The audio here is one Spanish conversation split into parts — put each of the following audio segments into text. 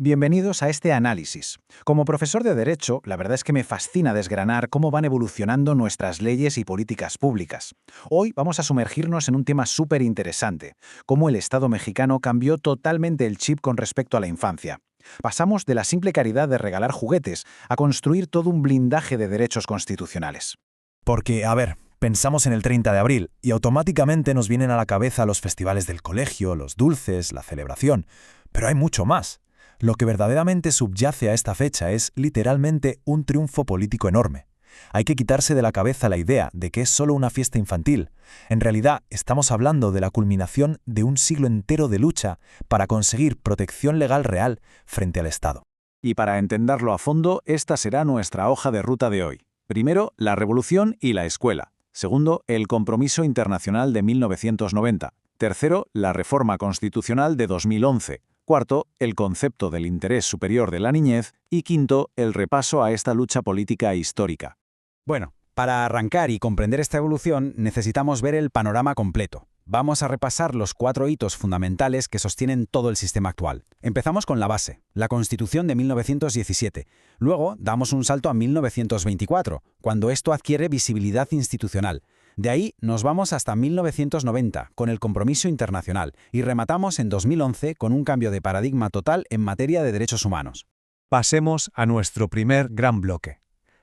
Bienvenidos a este análisis. Como profesor de Derecho, la verdad es que me fascina desgranar cómo van evolucionando nuestras leyes y políticas públicas. Hoy vamos a sumergirnos en un tema súper interesante, cómo el Estado mexicano cambió totalmente el chip con respecto a la infancia. Pasamos de la simple caridad de regalar juguetes a construir todo un blindaje de derechos constitucionales. Porque, a ver, pensamos en el 30 de abril y automáticamente nos vienen a la cabeza los festivales del colegio, los dulces, la celebración. Pero hay mucho más. Lo que verdaderamente subyace a esta fecha es literalmente un triunfo político enorme. Hay que quitarse de la cabeza la idea de que es solo una fiesta infantil. En realidad, estamos hablando de la culminación de un siglo entero de lucha para conseguir protección legal real frente al Estado. Y para entenderlo a fondo, esta será nuestra hoja de ruta de hoy. Primero, la revolución y la escuela. Segundo, el compromiso internacional de 1990. Tercero, la reforma constitucional de 2011. Cuarto, el concepto del interés superior de la niñez. Y quinto, el repaso a esta lucha política histórica. Bueno, para arrancar y comprender esta evolución necesitamos ver el panorama completo. Vamos a repasar los 4 hitos fundamentales que sostienen todo el sistema actual. Empezamos con la base, la Constitución de 1917. Luego damos un salto a 1924, cuando esto adquiere visibilidad institucional. De ahí nos vamos hasta 1990, con el compromiso internacional, y rematamos en 2011 con un cambio de paradigma total en materia de derechos humanos. Pasemos a nuestro primer gran bloque,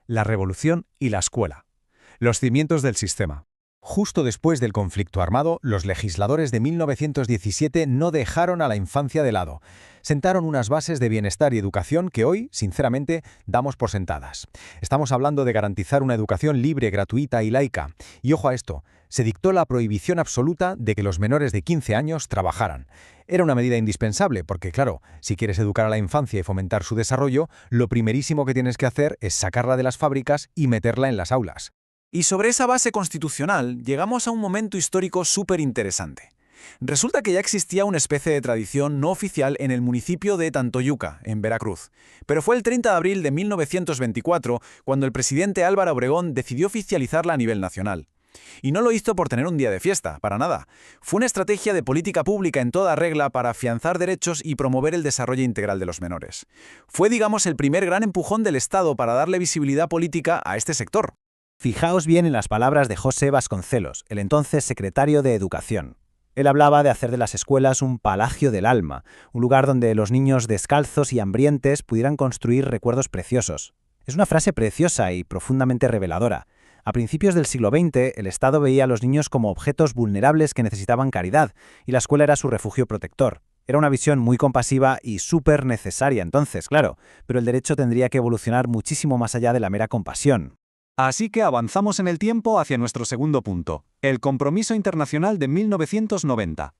la revolución y la escuela. Los cimientos del sistema. Justo después del conflicto armado, los legisladores de 1917 no dejaron a la infancia de lado. Sentaron unas bases de bienestar y educación que hoy, sinceramente, damos por sentadas. Estamos hablando de garantizar una educación libre, gratuita y laica. Y ojo a esto, se dictó la prohibición absoluta de que los menores de 15 años trabajaran. Era una medida indispensable porque, claro, si quieres educar a la infancia y fomentar su desarrollo, lo primerísimo que tienes que hacer es sacarla de las fábricas y meterla en las aulas. Y sobre esa base constitucional llegamos a un momento histórico súper interesante. Resulta que ya existía una especie de tradición no oficial en el municipio de Tantoyuca, en Veracruz. Pero fue el 30 de abril de 1924 cuando el presidente Álvaro Obregón decidió oficializarla a nivel nacional. Y no lo hizo por tener un día de fiesta, para nada. Fue una estrategia de política pública en toda regla para afianzar derechos y promover el desarrollo integral de los menores. Fue, digamos, el primer gran empujón del Estado para darle visibilidad política a este sector. Fijaos bien en las palabras de José Vasconcelos, el entonces secretario de Educación. Él hablaba de hacer de las escuelas un palagio del alma, un lugar donde los niños descalzos y hambrientes pudieran construir recuerdos preciosos. Es una frase preciosa y profundamente reveladora. A principios del siglo XX, el Estado veía a los niños como objetos vulnerables que necesitaban caridad, y la escuela era su refugio protector. Era una visión muy compasiva y súper necesaria entonces, claro, pero el derecho tendría que evolucionar muchísimo más allá de la mera compasión. Así que avanzamos en el tiempo hacia nuestro segundo punto, el compromiso internacional de 1990.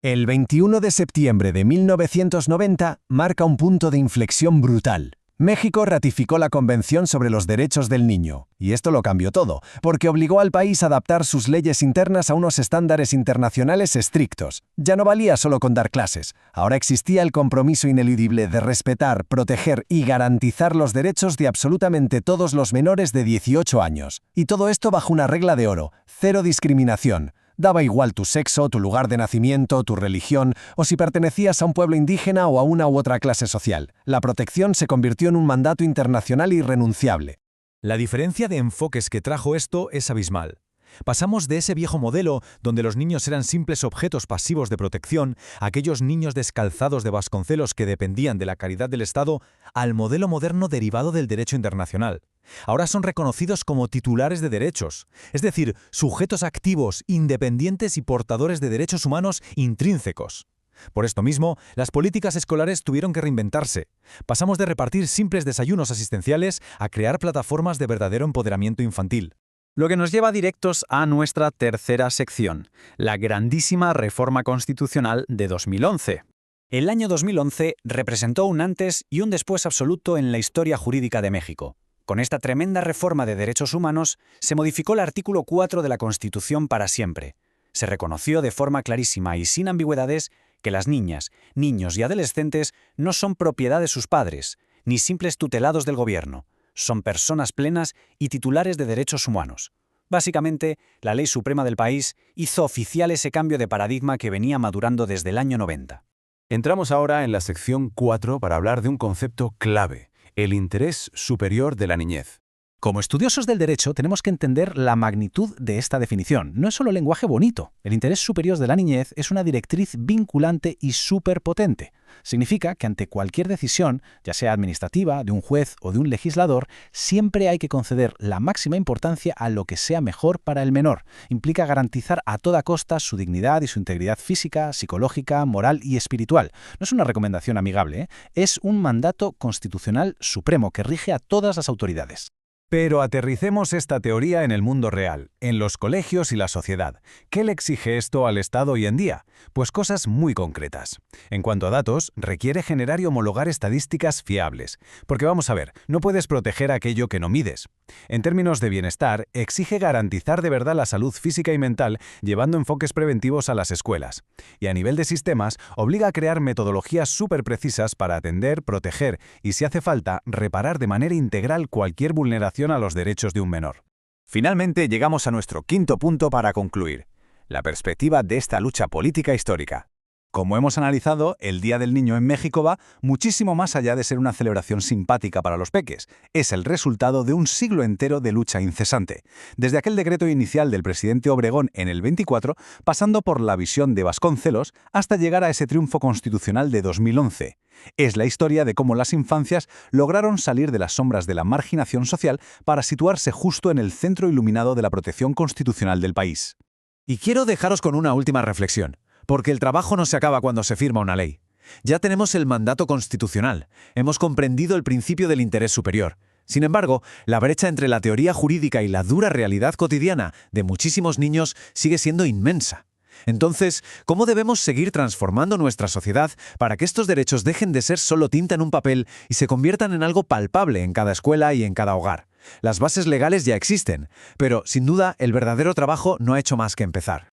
El 21 de septiembre de 1990 marca un punto de inflexión brutal. México ratificó la Convención sobre los Derechos del Niño, y esto lo cambió todo, porque obligó al país a adaptar sus leyes internas a unos estándares internacionales estrictos. Ya no valía solo con dar clases, ahora existía el compromiso ineludible de respetar, proteger y garantizar los derechos de absolutamente todos los menores de 18 años. Y todo esto bajo una regla de oro: cero discriminación. Daba igual tu sexo, tu lugar de nacimiento, tu religión, o si pertenecías a un pueblo indígena o a una u otra clase social. La protección se convirtió en un mandato internacional irrenunciable. La diferencia de enfoques que trajo esto es abismal. Pasamos de ese viejo modelo, donde los niños eran simples objetos pasivos de protección, aquellos niños descalzados de Vasconcelos que dependían de la caridad del Estado, al modelo moderno derivado del derecho internacional. Ahora son reconocidos como titulares de derechos, es decir, sujetos activos, independientes y portadores de derechos humanos intrínsecos. Por esto mismo, las políticas escolares tuvieron que reinventarse. Pasamos de repartir simples desayunos asistenciales a crear plataformas de verdadero empoderamiento infantil. Lo que nos lleva directos a nuestra tercera sección, la grandísima reforma constitucional de 2011. El año 2011 representó un antes y un después absoluto en la historia jurídica de México. Con esta tremenda reforma de derechos humanos, se modificó el artículo 4 de la Constitución para siempre. Se reconoció de forma clarísima y sin ambigüedades que las niñas, niños y adolescentes no son propiedad de sus padres, ni simples tutelados del gobierno. Son personas plenas y titulares de derechos humanos. Básicamente, la Ley Suprema del país hizo oficial ese cambio de paradigma que venía madurando desde el año 90. Entramos ahora en la sección 4 para hablar de un concepto clave, el interés superior de la niñez. Como estudiosos del derecho, tenemos que entender la magnitud de esta definición. No es solo lenguaje bonito. El interés superior de la niñez es una directriz vinculante y superpotente. Significa que ante cualquier decisión, ya sea administrativa, de un juez o de un legislador, siempre hay que conceder la máxima importancia a lo que sea mejor para el menor. Implica garantizar a toda costa su dignidad y su integridad física, psicológica, moral y espiritual. No es una recomendación amigable, ¿eh? Es un mandato constitucional supremo que rige a todas las autoridades. Pero aterricemos esta teoría en el mundo real, en los colegios y la sociedad. ¿Qué le exige esto al Estado hoy en día? Pues cosas muy concretas. En cuanto a datos, requiere generar y homologar estadísticas fiables. Porque vamos a ver, no puedes proteger aquello que no mides. En términos de bienestar, exige garantizar de verdad la salud física y mental, llevando enfoques preventivos a las escuelas. Y a nivel de sistemas, obliga a crear metodologías súper precisas para atender, proteger y, si hace falta, reparar de manera integral cualquier vulneración a los derechos de un menor. Finalmente llegamos a nuestro quinto punto para concluir, la perspectiva de esta lucha política histórica. Como hemos analizado, el Día del Niño en México va muchísimo más allá de ser una celebración simpática para los peques. Es el resultado de un siglo entero de lucha incesante. Desde aquel decreto inicial del presidente Obregón en el 24, pasando por la visión de Vasconcelos, hasta llegar a ese triunfo constitucional de 2011. Es la historia de cómo las infancias lograron salir de las sombras de la marginación social para situarse justo en el centro iluminado de la protección constitucional del país. Y quiero dejaros con una última reflexión. Porque el trabajo no se acaba cuando se firma una ley. Ya tenemos el mandato constitucional, hemos comprendido el principio del interés superior. Sin embargo, la brecha entre la teoría jurídica y la dura realidad cotidiana de muchísimos niños sigue siendo inmensa. Entonces, ¿cómo debemos seguir transformando nuestra sociedad para que estos derechos dejen de ser solo tinta en un papel y se conviertan en algo palpable en cada escuela y en cada hogar? Las bases legales ya existen, pero sin duda el verdadero trabajo no ha hecho más que empezar.